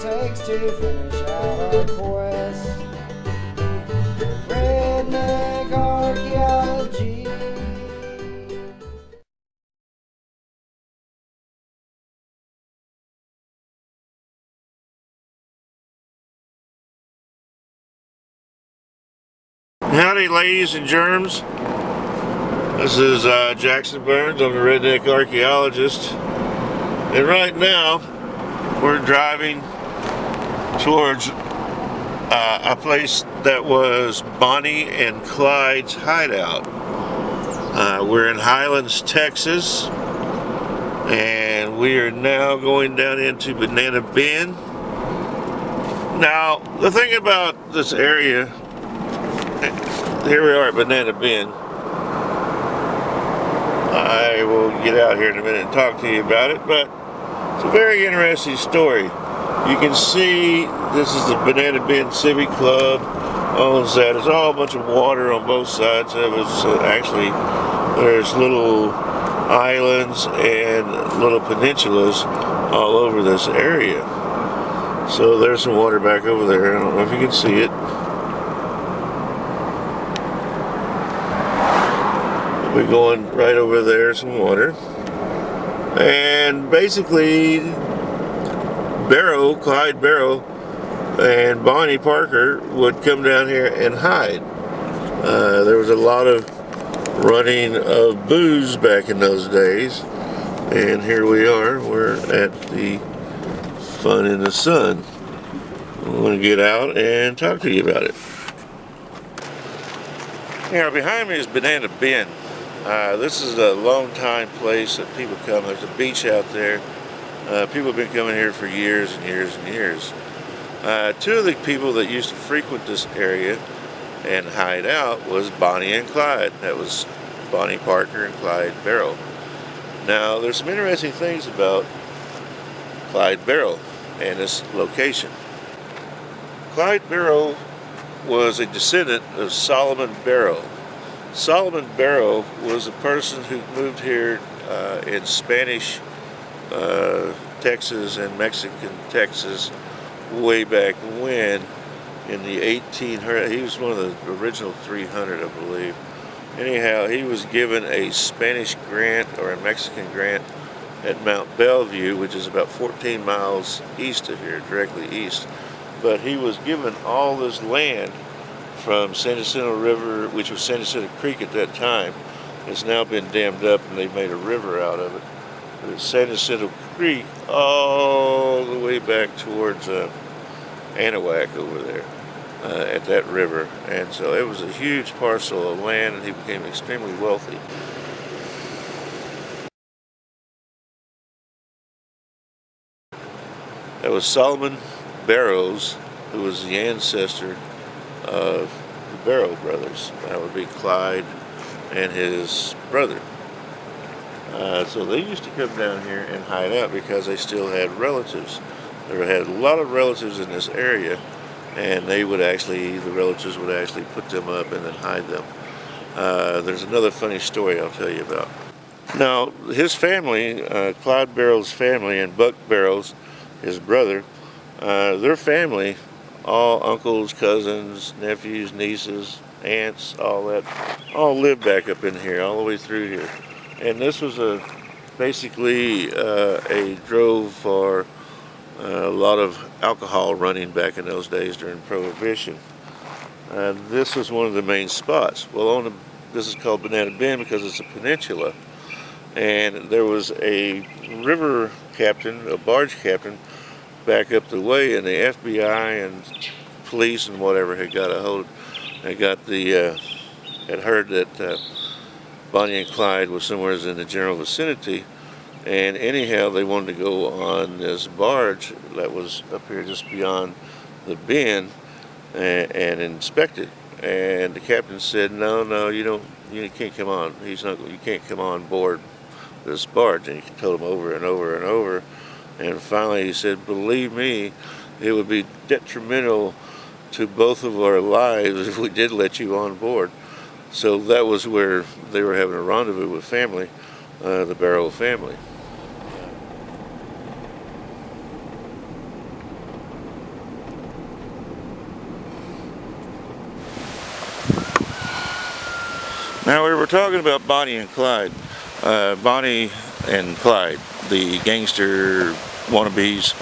takes to finish out our quest. Redneck Archaeology. Howdy, ladies and germs. This is Jackson Burns. I'm the Redneck Archaeologist. And right now, we're driving towards a place that was Bonnie and Clyde's hideout. We're in Highlands, Texas. And we are now going down into Banana Bend. Now, the thing about this area, here we are at Banana Bend. I will get out here in a minute and talk to you about it, but it's a very interesting story. You can see this is the Banana Bend Civic Club owns that. There's all a bunch of water on both sides of it. So actually, there's little islands and little peninsulas all over this area. So there's some water back over there. I don't know if you can see it. We're going right over there, some water. And basically, Clyde Barrow and Bonnie Parker would come down here and hide. There was a lot of running of booze back in those days. And here we are, we're at the Fun in the Sun. I'm going to get out and talk to you about it. Now, behind me is Banana Bend. This is a long time place that people come. There's a beach out there. People have been coming here for years and years and years. Two of the people that used to frequent this area and hide out was Bonnie and Clyde. That was Bonnie Parker and Clyde Barrow. Now, there's some interesting things about Clyde Barrow and this location. Clyde Barrow was a descendant of Solomon Barrow. Solomon Barrow was a person who moved here in Spanish Texas and Mexican Texas way back when, in the 1800s. He was one of the original 300, I believe. Anyhow, he was given a Spanish grant or a Mexican grant at Mount Bellevue, which is about 14 miles east of here, directly east. But he was given all this land from San Jacinto River, which was San Jacinto Creek at that time. It's now been dammed up and they've made a river out of it. But it's San Jacinto Creek all the way back towards Anahuac over there at that river. And so it was a huge parcel of land and he became extremely wealthy. That was Solomon Barrows, who was the ancestor of the Barrow brothers. That would be Clyde and his brother. So they used to come down here and hide out because they still had relatives. They had a lot of relatives in this area, and the relatives would actually put them up and then hide them. There's another funny story I'll tell you about. Now, his family, Clyde Barrow's family, and Buck Barrows, his brother, their family, all uncles, cousins, nephews, nieces, aunts, all that, all lived back up in here, all the way through here. And this was basically a drove for a lot of alcohol running back in those days during Prohibition. This was one of the main spots. Well, this is called Banana Bend because it's a peninsula. And there was a river captain, a barge captain, back up the way, and the FBI and police and whatever had got had heard that Bonnie and Clyde was somewhere in the general vicinity, and anyhow they wanted to go on this barge that was up here just beyond the bend and inspect it. And the captain said, "No, you can't come on. You can't come on board this barge." And he told him over and over and over. And finally he said, "Believe me, it would be detrimental to both of our lives if we did let you on board." So that was where they were having a rendezvous with family, the Barrow family. Now we were talking about Bonnie and Clyde. Bonnie and Clyde, the gangster wannabes,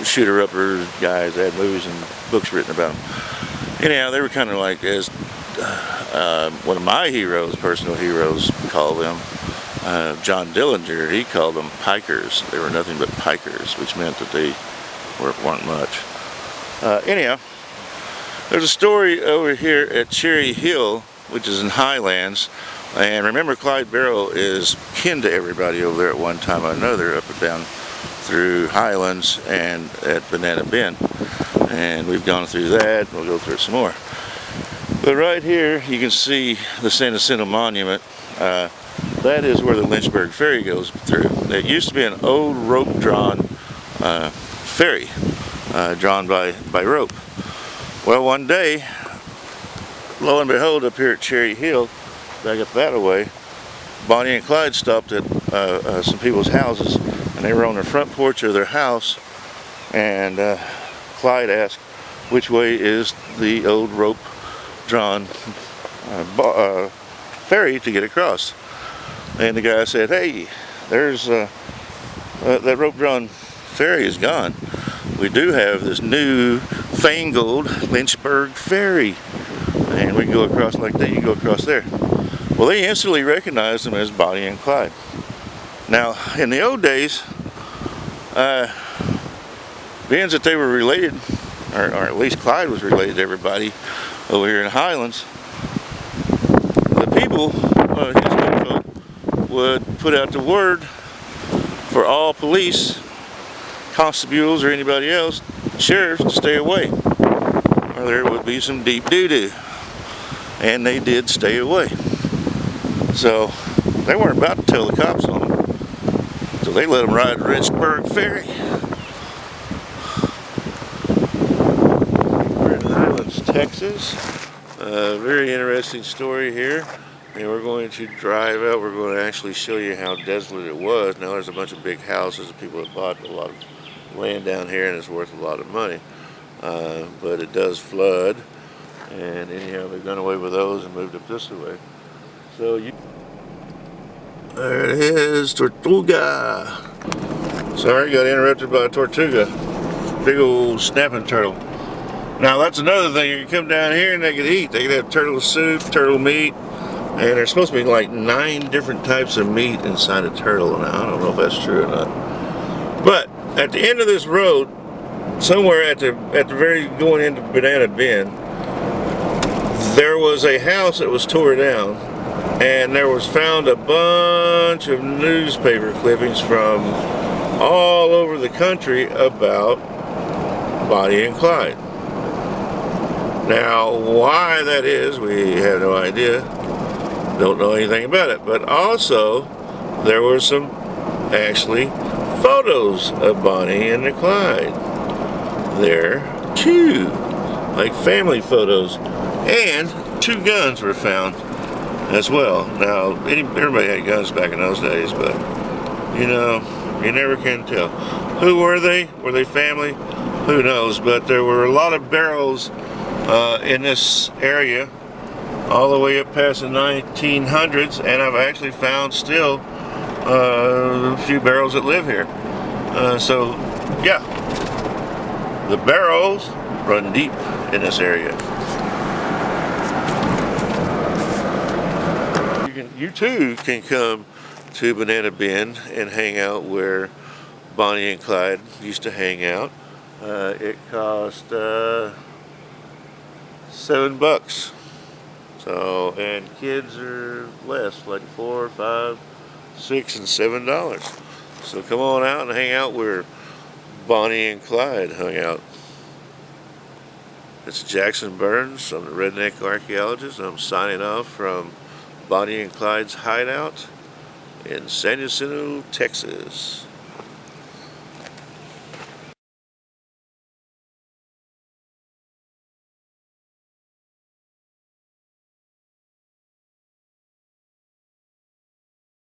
shooter-upper guys that had movies and books written about them. Anyhow, they were kind of like, as one of my heroes, personal heroes, called them, John Dillinger, he called them pikers. They were nothing but pikers, which meant that they weren't much. Anyhow, there's a story over here at Cherry Hill, which is in Highlands, and remember, Clyde Barrow is kin to everybody over there at one time or another, up and down through Highlands and at Banana Bend, and we've gone through that. We'll go through it some more. But right here you can see the San Jacinto Monument. That is where the Lynchburg Ferry goes through. It used to be an old rope-drawn ferry, drawn by rope. Well, one day, lo and behold, up here at Cherry Hill, back up that way, Bonnie and Clyde stopped at some people's houses, and they were on the front porch of their house, and Clyde asked, which way is the old rope-drawn ferry to get across? And the guy said, hey, there's that rope-drawn ferry is gone. We do have this new fangled Lynchburg ferry, and we can go across like that. You can go across there. Well, they instantly recognized them as Bonnie and Clyde. Now, in the old days, being that they were related, or at least Clyde was related to everybody over here in Highlands, the people, his folk, would put out the word for all police, constables, or anybody else, sheriffs, to stay away, or there would be some deep doo-doo. And they did stay away. So they weren't about to tell the cops on them. So they let them ride the Lynchburg Ferry. We're in Highlands, Texas. Very interesting story here. And we're going to drive out. We're going to actually show you how desolate it was. Now there's a bunch of big houses. People have bought a lot of land down here, and it's worth a lot of money. But it does flood. And anyhow, they've done away with those and moved up this way. So there it is, Tortuga. Sorry, got interrupted by a Tortuga. Big old snapping turtle. Now that's another thing. You can come down here and they can eat. They can have turtle soup, turtle meat, and there's supposed to be like 9 different types of meat inside a turtle. Now I don't know if that's true or not. But at the end of this road, somewhere at the very going into Banana Bend, there was a house that was tore down, and there was found a bunch of newspaper clippings from all over the country about Bonnie and Clyde. Now, why that is, we have no idea. Don't know anything about it. But also, there were some actually photos of Bonnie and the Clyde there too, like family photos. And 2 guns were found as well. Now, everybody had guns back in those days, but, you know, you never can tell. Who were they? Were they family? Who knows? But there were a lot of barrels in this area, all the way up past the 1900s, and I've actually found still a few barrels that live here. So, yeah, the barrels run deep in this area. You too can come to Banana Bend and hang out where Bonnie and Clyde used to hang out. It cost $7. So, and kids are less, like $4, $5, $6, and $7. So come on out and hang out where Bonnie and Clyde hung out. It's Jackson Burns. I'm the Redneck Archaeologist. I'm signing off from Bonnie and Clyde's Hideout in San Jacinto, Texas.